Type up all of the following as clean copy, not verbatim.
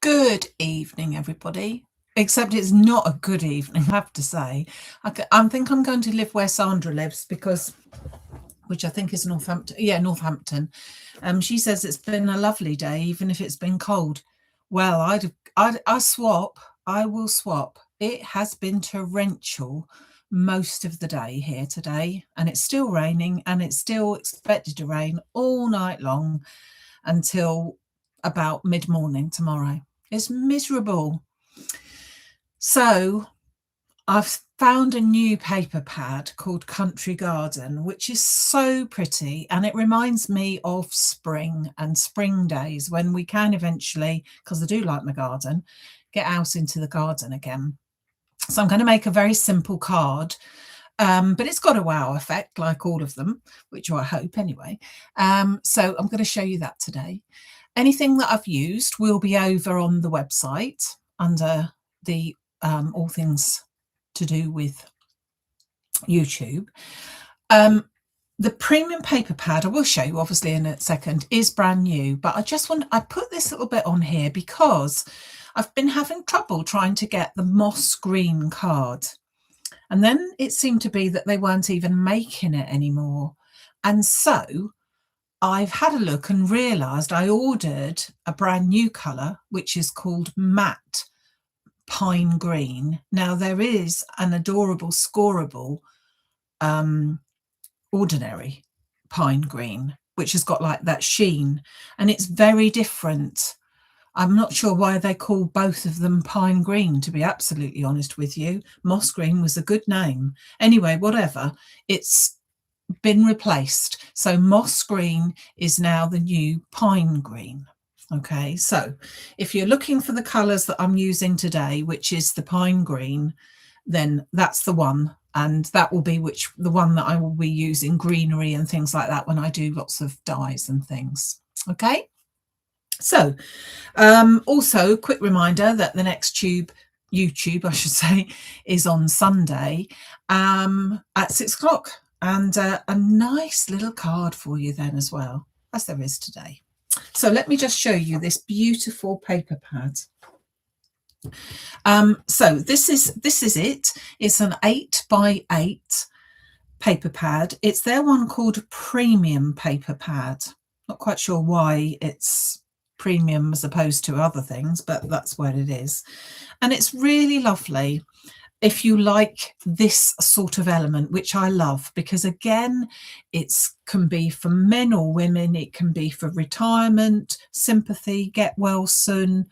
Good evening, everybody. Except it's not a good evening, I have to say. I think I'm going to live where Sandra lives which I think is Northampton. Yeah, Northampton. She says it's been a lovely day, even if it's been cold. Well, I swap. I will swap. It has been torrential most of the day here today, and it's still raining, and it's still expected to rain all night long until about mid-morning tomorrow. It's miserable. So I've found a new paper pad called Country Garden, which is so pretty, and it reminds me of spring and spring days when we can eventually, because I do like my garden, get out into the garden again. So I'm going to make a very simple card, but it's got a wow effect like all of them, which I hope anyway. So I'm going to show you that today. Anything that I've used will be over on the website under the all things to do with YouTube. The premium paper pad, I will show you obviously in a second, is brand new, but I put this little bit on here because I've been having trouble trying to get the moss green card. And then it seemed to be that they weren't even making it anymore. And so I've had a look and realised I ordered a brand new colour, which is called Matte Pine Green. Now there is an adorable scoreable ordinary pine green, which has got like that sheen, and it's very different. I'm not sure why they call both of them pine green, to be absolutely honest with you. Moss green was a good name. Anyway, whatever, it's been replaced. So moss green is now the new pine green. Okay, so if you're looking for the colours that I'm using today, which is the pine green, then that's the one, and that will be the one that I will be using greenery and things like that when I do lots of dyes and things. Okay, so also quick reminder that the next YouTube I should say is on Sunday at 6 o'clock, and a nice little card for you then as well, as there is today. So let me just show you this beautiful paper pad. So this is it. It's an 8x8 paper pad. It's their one called Premium Paper Pad. Not quite sure why it's premium as opposed to other things, but that's what it is. And it's really lovely if you like this sort of element, which I love, because again, it can be for men or women. It can be for retirement, sympathy, get well soon,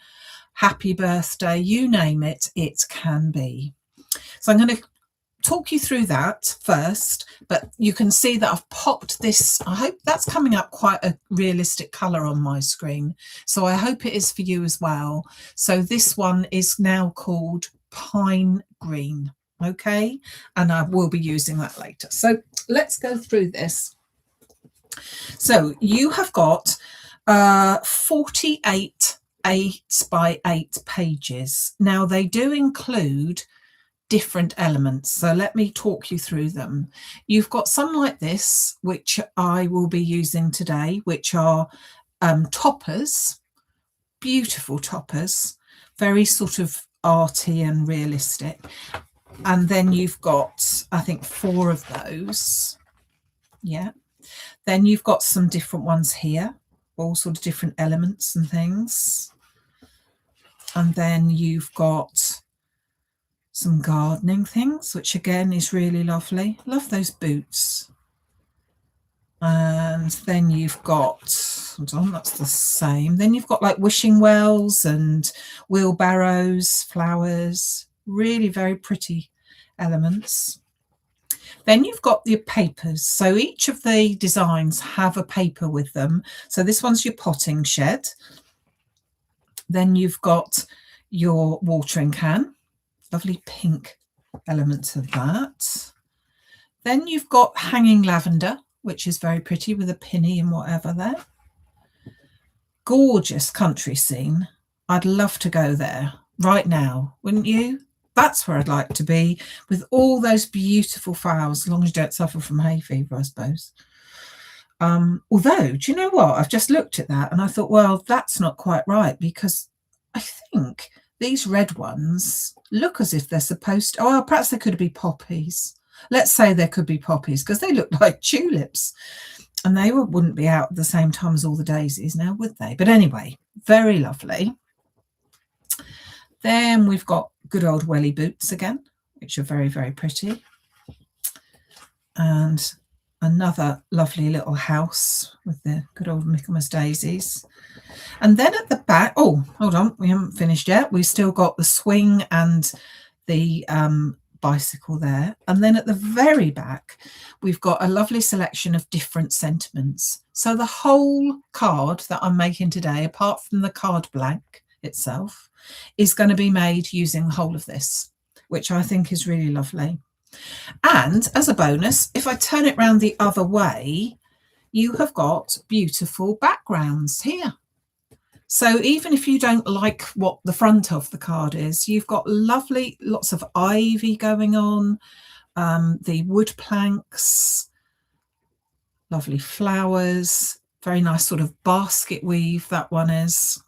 happy birthday, you name it, it can be. So I'm going to talk you through that first, but you can see that I've popped this. I hope that's coming up quite a realistic colour on my screen, so I hope it is for you as well. So this one is now called Pine Green, okay, and I will be using that later. So let's go through this. So you have got 48 8x8 pages. Now they do include different elements, so let me talk you through them. You've got some like this, which I will be using today, which are toppers, beautiful toppers, very sort of arty and realistic. And then you've got, I think, 4 of those. Yeah. Then you've got some different ones here, all sort of different elements and things. And then you've got some gardening things, which again is really lovely. Love those boots. And then you've got, hold on, that's the same. Then you've got like wishing wells and wheelbarrows, flowers, really very pretty elements. Then you've got the papers. So each of the designs have a paper with them. So this one's your potting shed. Then you've got your watering can, lovely pink elements of that. Then you've got hanging lavender, which is very pretty with a pinny and whatever there. Gorgeous country scene. I'd love to go there right now, wouldn't you? That's where I'd like to be, with all those beautiful flowers, as long as you don't suffer from hay fever, I suppose. Although, do you know what? I've just looked at that and I thought, well, that's not quite right, because I think these red ones look as if they're supposed to, oh, well, perhaps they could be poppies. Let's say there could be poppies because they look like tulips, and they wouldn't be out at the same time as all the daisies now, would they? But anyway, very lovely. Then we've got good old welly boots again, which are very, very pretty. And another lovely little house with the good old Michaelmas daisies. And then at the back, oh, hold on, we haven't finished yet. We've still got the swing and the bicycle there. And then at the very back, we've got a lovely selection of different sentiments. So the whole card that I'm making today, apart from the card blank itself, is going to be made using the whole of this, which I think is really lovely. And as a bonus, if I turn it around the other way, you have got beautiful backgrounds here. So even if you don't like what the front of the card is, you've got lovely, lots of ivy going on, the wood planks, lovely flowers, very nice sort of basket weave, that one is,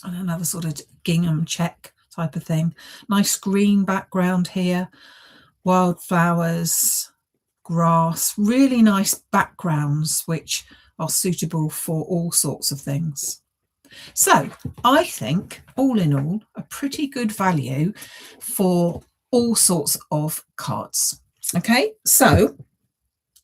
and another sort of gingham check type of thing. Nice green background here, wildflowers, grass, really nice backgrounds which are suitable for all sorts of things. So I think all in all a pretty good value for all sorts of cards. Okay, so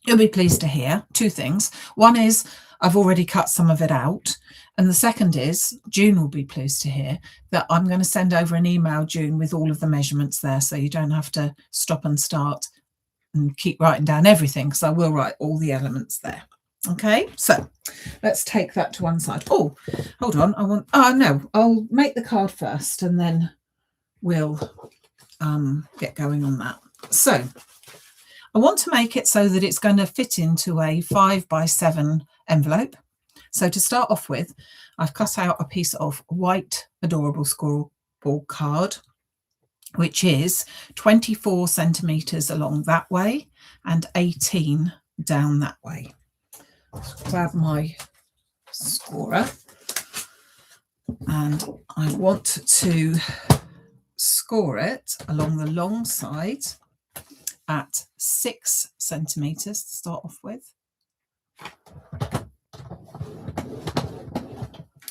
you'll be pleased to hear two things. One is I've already cut some of it out, and the second is June will be pleased to hear that I'm going to send over an email, June, with all of the measurements there, so you don't have to stop and start and keep writing down everything, because I will write all the elements there. Okay, so let's take that to one side. Oh, hold on, I'll make the card first and then we'll get going on that. So I want to make it so that it's going to fit into a 5x7 envelope. So to start off with, I've cut out a piece of white adorable scoreboard card, which is 24 centimeters along that way and 18 down that way. Grab my scorer, and I want to score it along the long side at 6 centimeters to start off with,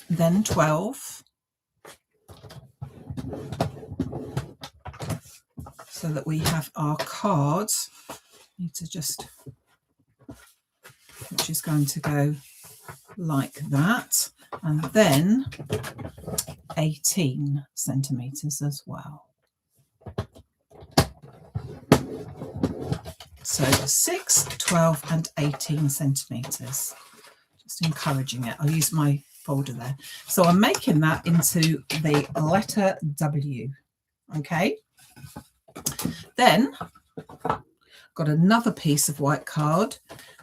then 12, so that we have our card. Need to just, which is going to go like that, and then 18 centimeters as well. So 6, 12 and 18 centimeters. Just encouraging it. I'll use my folder there. So I'm making that into the letter W. Okay. Then got another piece of white card,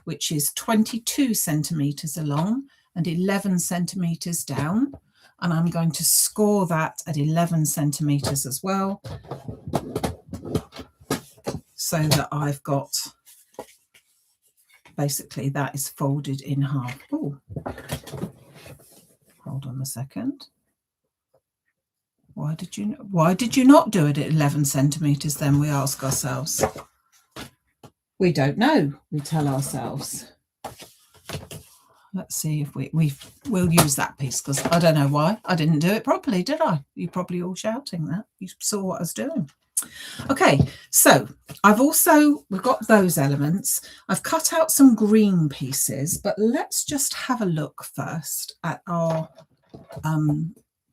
which is 22 centimeters along and 11 centimeters down. And I'm going to score that at 11 centimeters as well, so that I've got, basically that is folded in half. Oh, hold on a second. Why did you not do it at 11 centimeters then, we ask ourselves. We don't know, we tell ourselves. Let's see if we'll use that piece, because I don't know why I didn't do it properly, did I? You're probably all shouting that. You saw what I was doing. Okay, so we've got those elements. I've cut out some green pieces, but let's just have a look first at our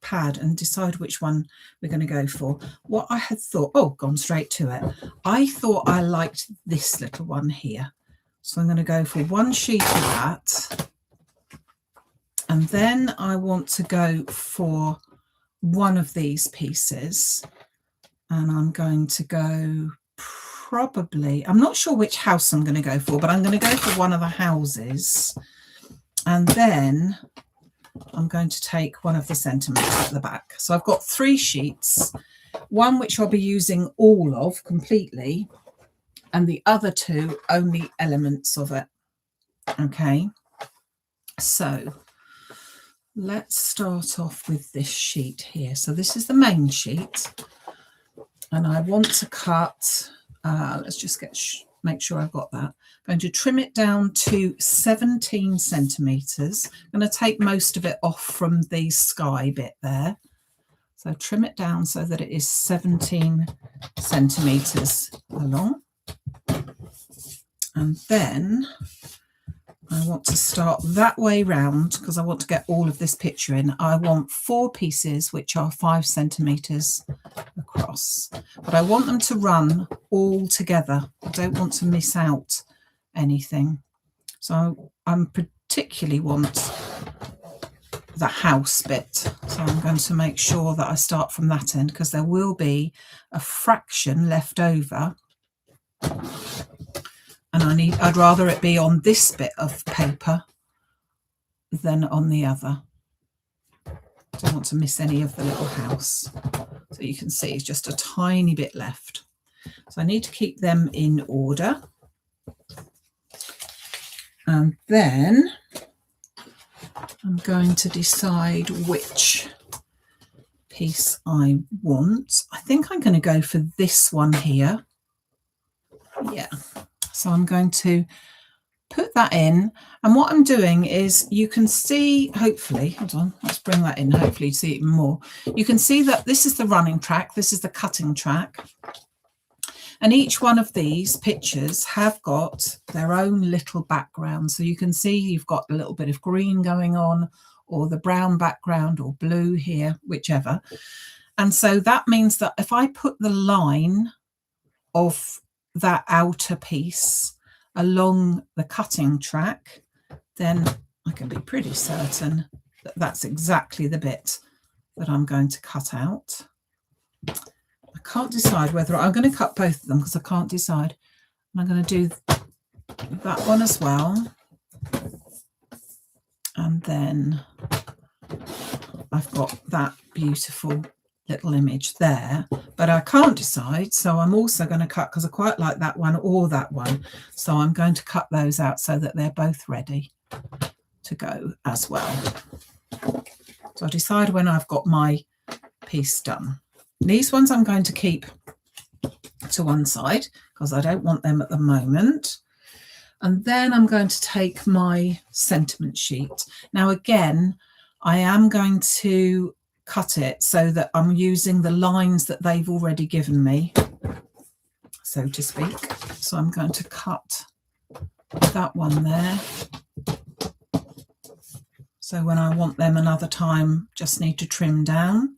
pad and decide which one we're going to go for. What I had thought, gone straight to it. I thought I liked this little one here. So I'm going to go for one sheet of that. And then I want to go for one of these pieces. And I'm going to go probably, I'm not sure which house I'm going to go for, but I'm going to go for one of the houses. And then I'm going to take one of the centimeters at the back. So I've got 3 sheets, one which I'll be using all of completely, and the other 2 only elements of it. Okay, so let's start off with this sheet here. So this is the main sheet, and I want to cut, let's just make sure I've got that. I'm going to trim it down to 17 centimetres. I'm going to take most of it off from the sky bit there. So trim it down so that it is 17 centimetres along. And then I want to start that way round because I want to get all of this picture in. I want 4 pieces which are 5 centimetres across, but I want them to run all together. I don't want to miss out anything. So I particularly want the house bit. So I'm going to make sure that I start from that end because there will be a fraction left over. And I'd rather it be on this bit of paper than on the other. Don't want to miss any of the little house. So you can see it's just a tiny bit left. So I need to keep them in order. And then I'm going to decide which piece I want. I think I'm going to go for this one here. Yeah. So I'm going to put that in, and what I'm doing is, you can see, hopefully, hold on, let's bring that in, hopefully you see it more. You can see that this is the running track, this is the cutting track, and each one of these pictures have got their own little background. So you can see you've got a little bit of green going on, or the brown background, or blue here, whichever. And so that means that if I put the line of that outer piece along the cutting track, then I can be pretty certain that that's exactly the bit that I'm going to cut out. I can't decide whether I'm going to cut both of them because I can't decide. I'm going to do that one as well, and then I've got that beautiful little image there, but I can't decide, so I'm also going to cut, because I quite like that one or that one, so I'm going to cut those out so that they're both ready to go as well. So I'll decide when I've got my piece done. These ones I'm going to keep to one side because I don't want them at the moment. And then I'm going to take my sentiment sheet. Now again, I am going to cut it so that I'm using the lines that they've already given me, so to speak. So I'm going to cut that one there. So when I want them another time, just need to trim down.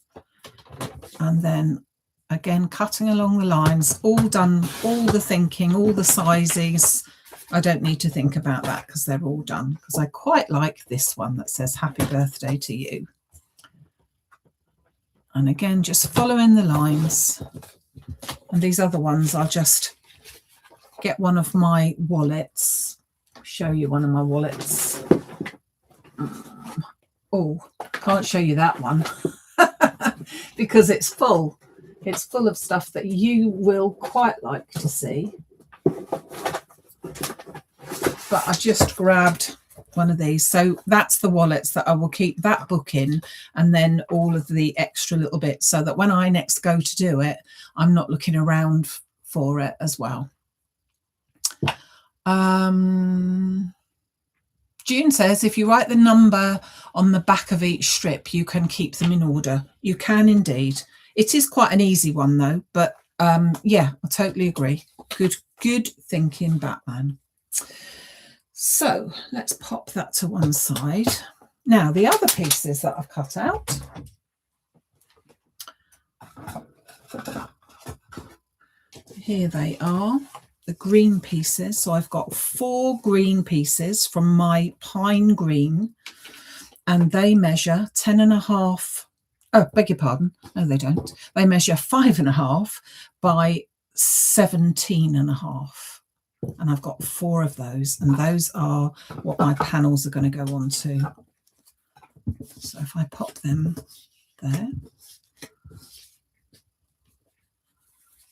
And then again, cutting along the lines, all done, all the thinking, all the sizes. I don't need to think about that because they're all done, because I quite like this one that says happy birthday to you. And again, just following the lines. And these other ones, I'll just get one of my wallets, show you one of my wallets. Oh, can't show you that one because it's full. It's full of stuff that you will quite like to see. But I just grabbed one of these. So that's the wallets that I will keep that book in, and then all of the extra little bits, so that when I next go to do it, I'm not looking around for it as well. June says, if you write the number on the back of each strip, you can keep them in order. You can indeed. It is quite an easy one though, but yeah, I totally agree. Good thinking, Batman. So let's pop that to one side. Now the other pieces that I've cut out. Here they are, the green pieces. So I've got 4 green pieces from my pine green, and they measure 10.5. Oh, beg your pardon. No, they don't. They measure 5.5 by 17.5. And I've got 4 of those, and those are what my panels are going to go on to. So if I pop them there,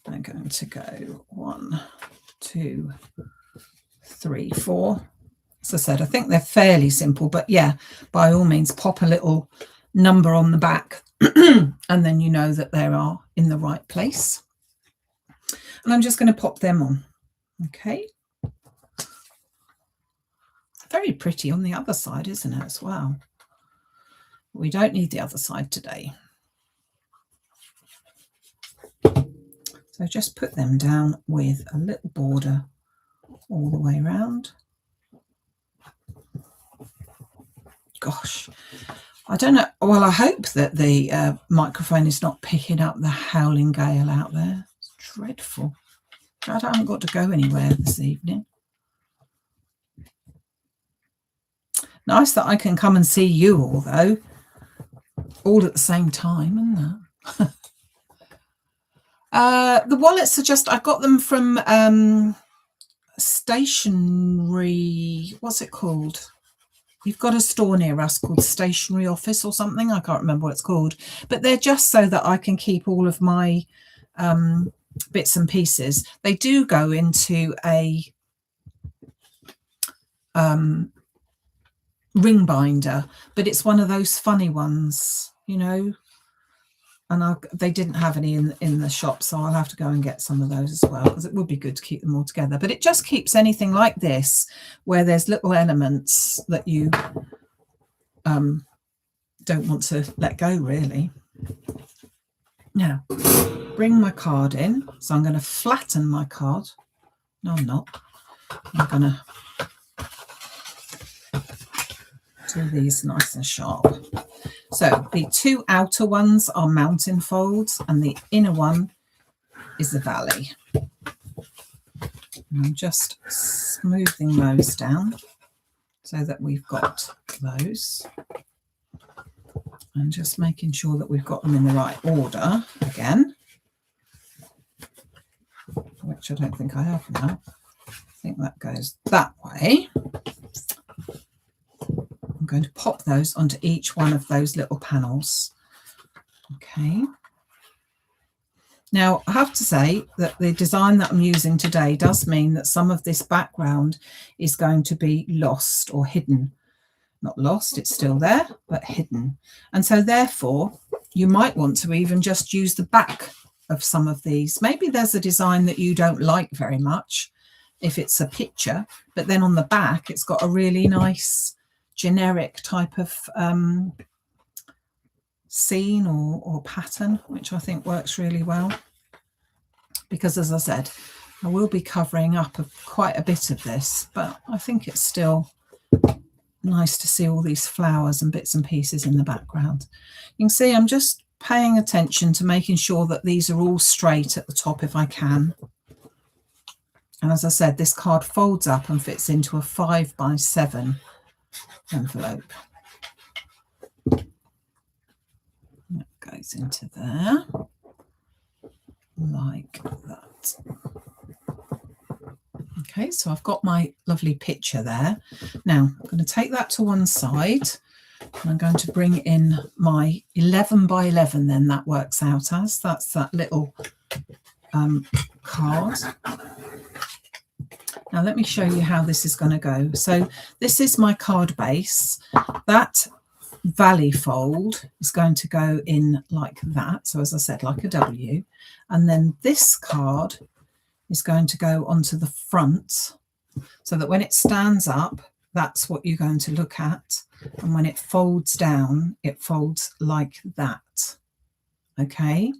I'm going to go 1, 2, 3, 4. As I said, I think they're fairly simple, but yeah, by all means, pop a little number on the back and then you know that they are in the right place. And I'm just going to pop them on. Okay. Very pretty on the other side, isn't it, as well? We don't need the other side today. So just put them down with a little border all the way around. Gosh, I don't know. Well, I hope that the microphone is not picking up the howling gale out there. It's dreadful. I haven't got to go anywhere this evening. Nice that I can come and see you all, though, all at the same time, isn't it? The wallets are just, I got them from stationery, what's it called? We've got a store near us called Stationery Office or something. I can't remember what it's called, but they're just so that I can keep all of my bits and pieces. They do go into a ring binder, but it's one of those funny ones, you know, and they didn't have any in the shop, so I'll have to go and get some of those as well, because it would be good to keep them all together. But it just keeps anything like this where there's little elements that you don't want to let go, really. Now, bring my card in. So I'm going to flatten my card. No, I'm not. I'm going to do these nice and sharp. So the two outer ones are mountain folds and the inner one is the valley. And I'm just smoothing those down so that we've got those. And just making sure that we've got them in the right order again, which I don't think I have now. I think that goes that way. I'm going to pop those onto each one of those little panels. Okay. Now, I have to say that the design that I'm using today does mean that some of this background is going to be lost or hidden. Not lost, it's still there, but hidden. And so therefore, you might want to even just use the back of some of these. Maybe there's a design that you don't like very much if it's a picture, but then on the back, it's got a really nice generic type of scene or pattern, which I think works really well. Because as I said, I will be covering up quite a bit of this, but I think it's still nice to see all these flowers and bits and pieces in the background. You can see I'm just paying attention to making sure that these are all straight at the top if I can. And as I said, this card folds up and fits into a 5x7 envelope. That goes into there like that. Okay, so I've got my lovely picture there. Now I'm going to take that to one side and I'm going to bring in my 11x11, then that works out as. That's that little card. Now let me show you how this is going to go. So this is my card base. That valley fold is going to go in like that. So as I said, like a W. And then this card is going to go onto the front so that when it stands up, that's what you're going to look at. And when it folds down, it folds like that. Okay,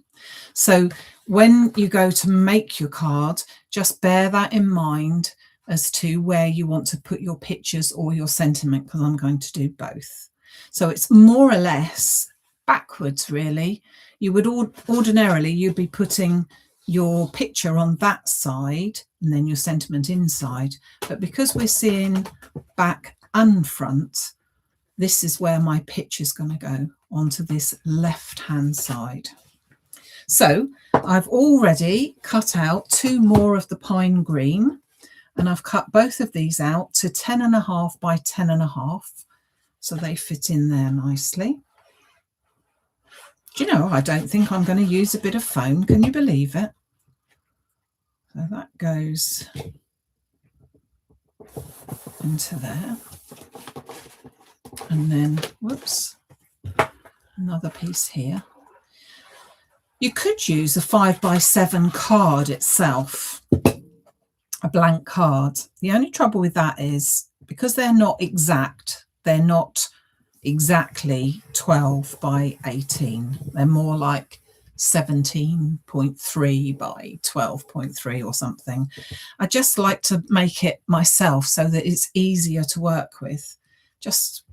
so when you go to make your card, just bear that in mind as to where you want to put your pictures or your sentiment, because I'm going to do both. So it's more or less backwards, really. You would ordinarily, you'd be putting your picture on that side and then your sentiment inside. But because we're seeing back and front, this is where my picture's going to go, onto this left-hand side. So I've already cut out 2 more of the pine green, and I've cut both of these out to 10.5 by 10.5, so they fit in there nicely. Do you know, I don't think I'm going to use a bit of foam. Can you believe it? So that goes into there. And then, whoops, another piece here. You could use a 5x7 card itself, a blank card. The only trouble with that is because they're not exact, they're not exactly 12 by 18. They're more like 17.3 by 12.3 or something. I just like to make it myself so that it's easier to work with. Just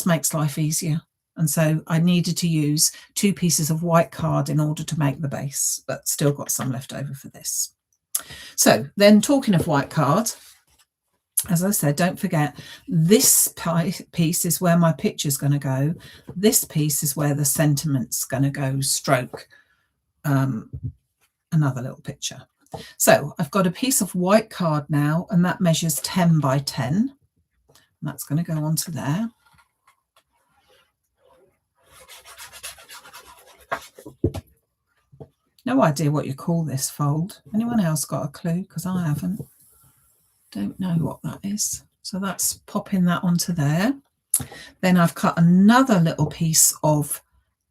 makes life easier. And so I needed to use 2 pieces of white card in order to make the base, but still got some left over for this. So then, talking of white card, as I said, don't forget, this piece is where my picture's going to go. This piece is where the sentiment's going to go, stroke another little picture. So I've got a piece of white card now, and that measures 10 by 10. And that's going to go onto there. No idea what you call this fold. Anyone else got a clue? Because I haven't. Don't know what that is. So that's popping that onto there. Then I've cut another little piece of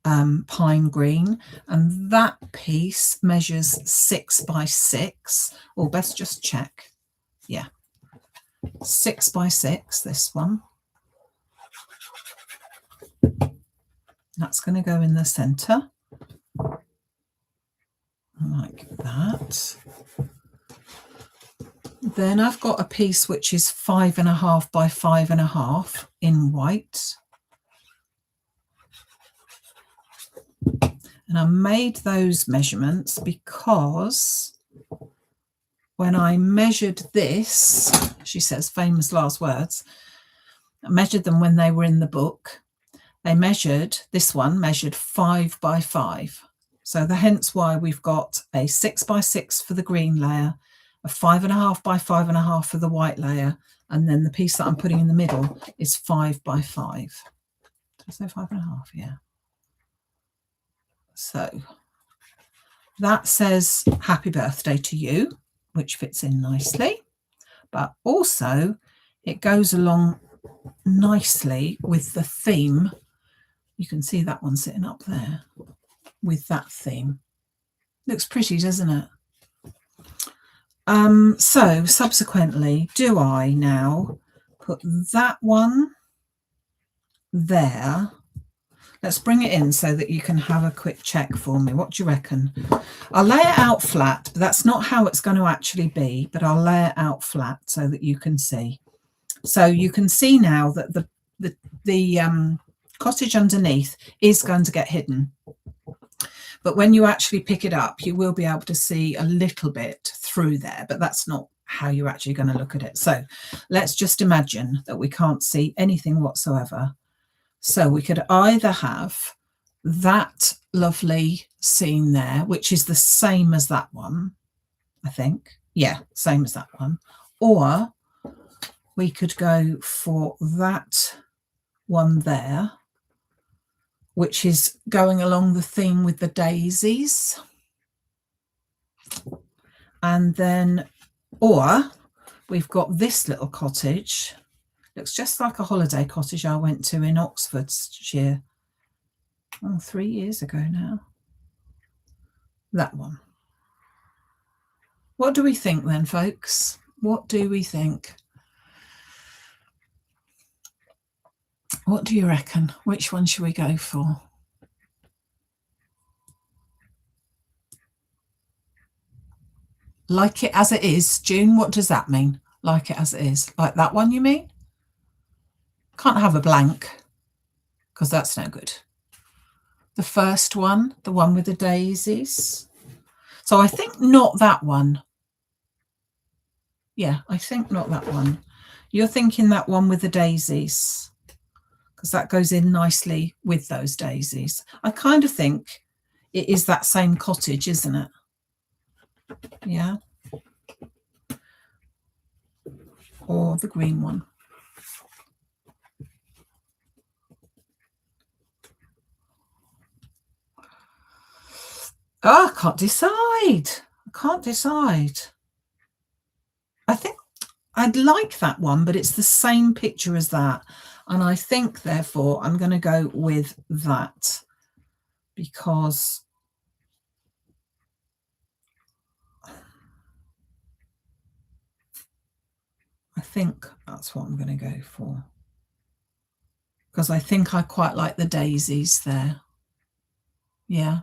pine green, and that piece measures 6 by 6. Or best just check. Yeah, 6 by 6, this one. That's going to go in the center. Like that. Then I've got a piece which is 5.5 by 5.5 in white. And I made those measurements because when I measured this, she says, famous last words, I measured them when they were in the book. They measured, this one measured 5 by 5. So hence why we've got a 6 by 6 for the green layer, a 5.5 by 5.5 for the white layer, and then the piece that I'm putting in the middle is 5 by 5. Did I say 5.5? Yeah. So that says happy birthday to you, which fits in nicely, but also it goes along nicely with the theme. You can see that one sitting up there with that theme. Looks pretty, doesn't it? So subsequently, do I now put that one there? Let's bring it in so that you can have a quick check for me. What do you reckon? I'll lay it out flat, but that's not how it's going to actually be, but I'll lay it out flat so that you can see. So you can see now that the cottage underneath is going to get hidden. But when you actually pick it up, you will be able to see a little bit through there, but that's not how you're actually going to look at it. So let's just imagine that we can't see anything whatsoever. So we could either have that lovely scene there, which is the same as that one, I think. Yeah, same as that one. Or we could go for that one there, which is going along the theme with the daisies. And then, or we've got this little cottage. Looks just like a holiday cottage I went to in Oxfordshire. Oh, 3 years ago now. That one. What do we think then, folks? What do we think? What do you reckon? Which one should we go for? Like it as it is. June, what does that mean? Like it as it is. Like that one, you mean? Can't have a blank because that's no good. The first one, the one with the daisies. So I think not that one. Yeah, I think not that one. You're thinking that one with the daisies, because that goes in nicely with those daisies. I kind of think it is that same cottage, isn't it? Yeah. Or the green one. Oh, I can't decide. I can't decide. I think I'd like that one, but it's the same picture as that. And I think, therefore, I'm going to go with that because I think that's what I'm going to go for. Because I think I quite like the daisies there. Yeah.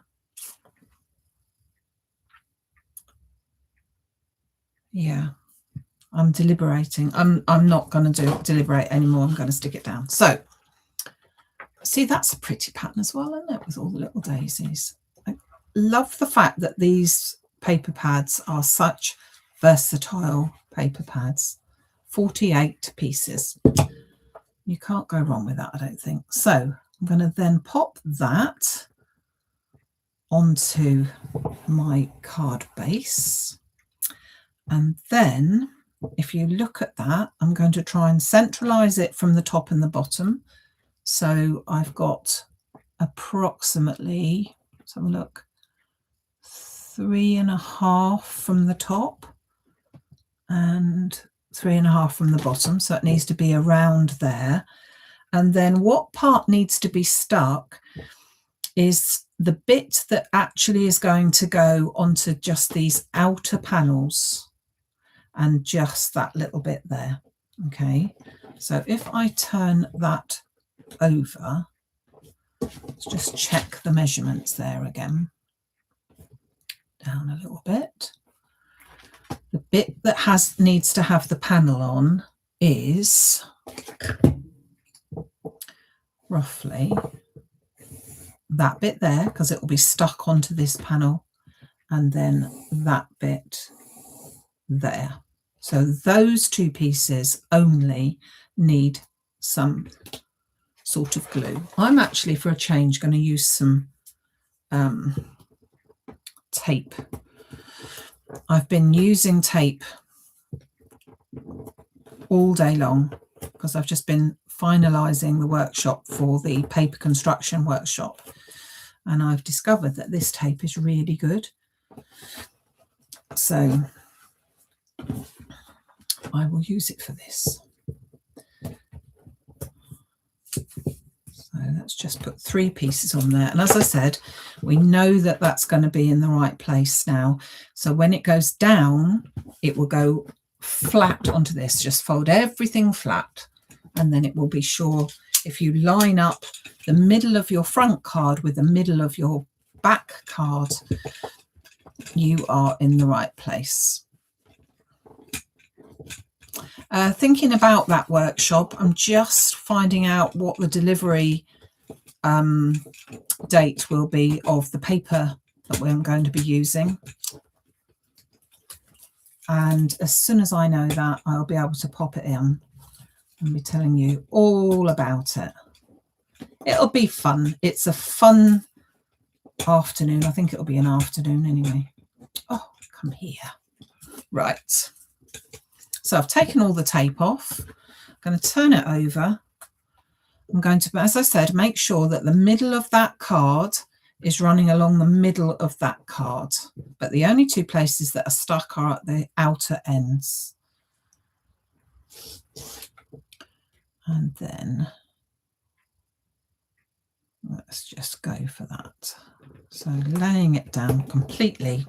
Yeah. I'm deliberating. I'm not going to deliberate anymore. I'm going to stick it down. So, see, that's a pretty pattern as well, isn't it? With all the little daisies. I love the fact that these paper pads are such versatile paper pads. 48 pieces. You can't go wrong with that, I don't think. So I'm going to then pop that onto my card base. And then if you look at that, I'm going to try and centralize it from the top and the bottom. So I've got approximately, let's have a look, 3.5 from the top and 3.5 from the bottom. So it needs to be around there. And then what part needs to be stuck is the bit that actually is going to go onto just these outer panels and just that little bit there. Okay, so if I turn that over, let's just check the measurements there again. Down a little bit. The bit that needs to have the panel on is roughly that bit there, because it will be stuck onto this panel, and then that bit there. So those two pieces only need some sort of glue. I'm actually, for a change, going to use some tape. I've been using tape all day long because I've just been finalising the workshop for the paper construction workshop, and I've discovered that this tape is really good. So I will use it for this. So let's just put 3 pieces on there. And as I said, we know that that's going to be in the right place now. So when it goes down, it will go flat onto this. Just fold everything flat, and then it will be sure. If you line up the middle of your front card with the middle of your back card, you are in the right place. Thinking about that workshop, I'm just finding out what the delivery date will be of the paper that we're going to be using. And as soon as I know that, I'll be able to pop it in and be telling you all about it. It'll be fun. It's a fun afternoon. I think it'll be an afternoon anyway. Oh, come here. Right. So I've taken all the tape off. I'm going to turn it over. I'm going to, as I said, make sure that the middle of that card is running along the middle of that card. But the only 2 places that are stuck are at the outer ends. And then let's just go for that. So laying it down completely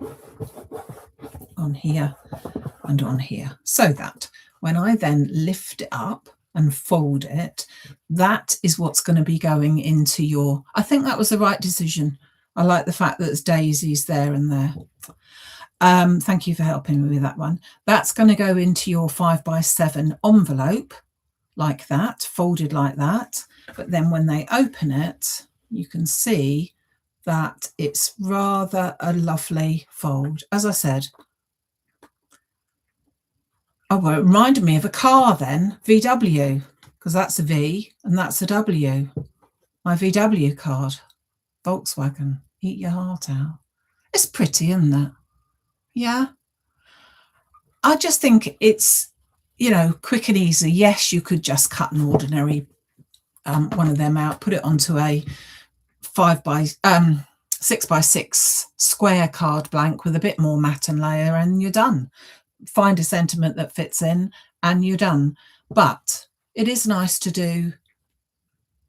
on here and on here, so that when I then lift it up and fold it, that is what's going to be going into your, I think that was the right decision. I like the fact that there's daisies there and there. Thank you for helping me with that one. That's going to go into your 5x7 envelope like that, folded like that. But then when they open it, you can see that it's rather a lovely fold. As I said, oh, well, it reminded me of a car then, VW, because that's a V and that's a W. My VW card, Volkswagen, eat your heart out. It's pretty, isn't it? Yeah. I just think it's, you know, quick and easy. Yes, you could just cut an ordinary one of them out, put it onto a 6x6 square card blank with a bit more matte and layer, and you're done. Find a sentiment that fits in, and you're done. But it is nice to do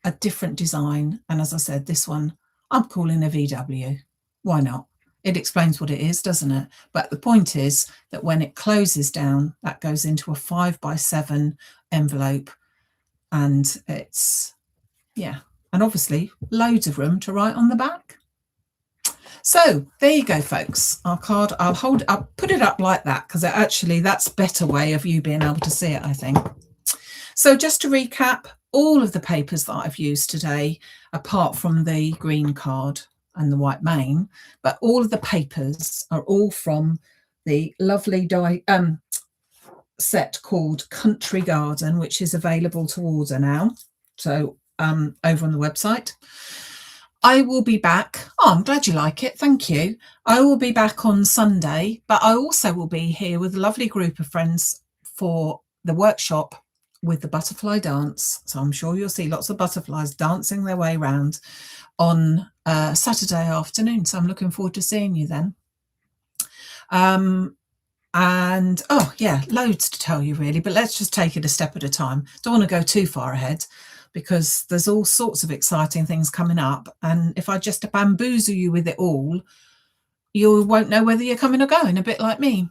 a different design. And as I said, this one I'm calling a VW. Why not? It explains what it is, doesn't it? But the point is that when it closes down, that goes into a 5x7 envelope, and it's, yeah, and obviously loads of room to write on the back. So there you go, folks. Our card, I'll put it up like that because actually that's a better way of you being able to see it, I think. So just to recap, all of the papers that I've used today, apart from the green card and the white mane, but all of the papers are all from the lovely set called Country Garden, which is available to order now. So over on the website. I will be back. Oh, I'm glad you like it. Thank you. I will be back on Sunday, but I also will be here with a lovely group of friends for the workshop with the butterfly dance. So I'm sure you'll see lots of butterflies dancing their way around on Saturday afternoon. So I'm looking forward to seeing you then. And oh yeah, loads to tell you really, but let's just take it a step at a time. Don't want to go too far ahead because there's all sorts of exciting things coming up. And if I just bamboozle you with it all, you won't know whether you're coming or going, a bit like me.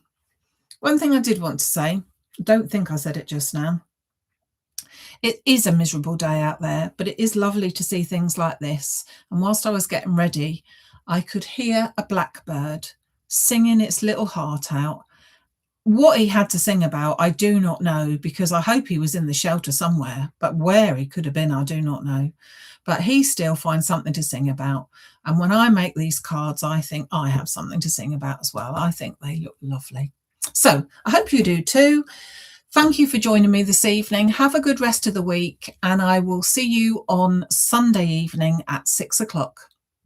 One thing I did want to say, I don't think I said it just now. It is a miserable day out there, but it is lovely to see things like this. And whilst I was getting ready, I could hear a blackbird singing its little heart out. What he had to sing about, I do not know, because I hope he was in the shelter somewhere, but where he could have been, I do not know. But he still finds something to sing about. And when I make these cards, I think I have something to sing about as well. I think they look lovely. So I hope you do too. Thank you for joining me this evening. Have a good rest of the week, and I will see you on Sunday evening at 6 o'clock.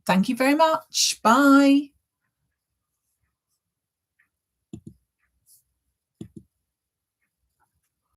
Thank you very much. Bye.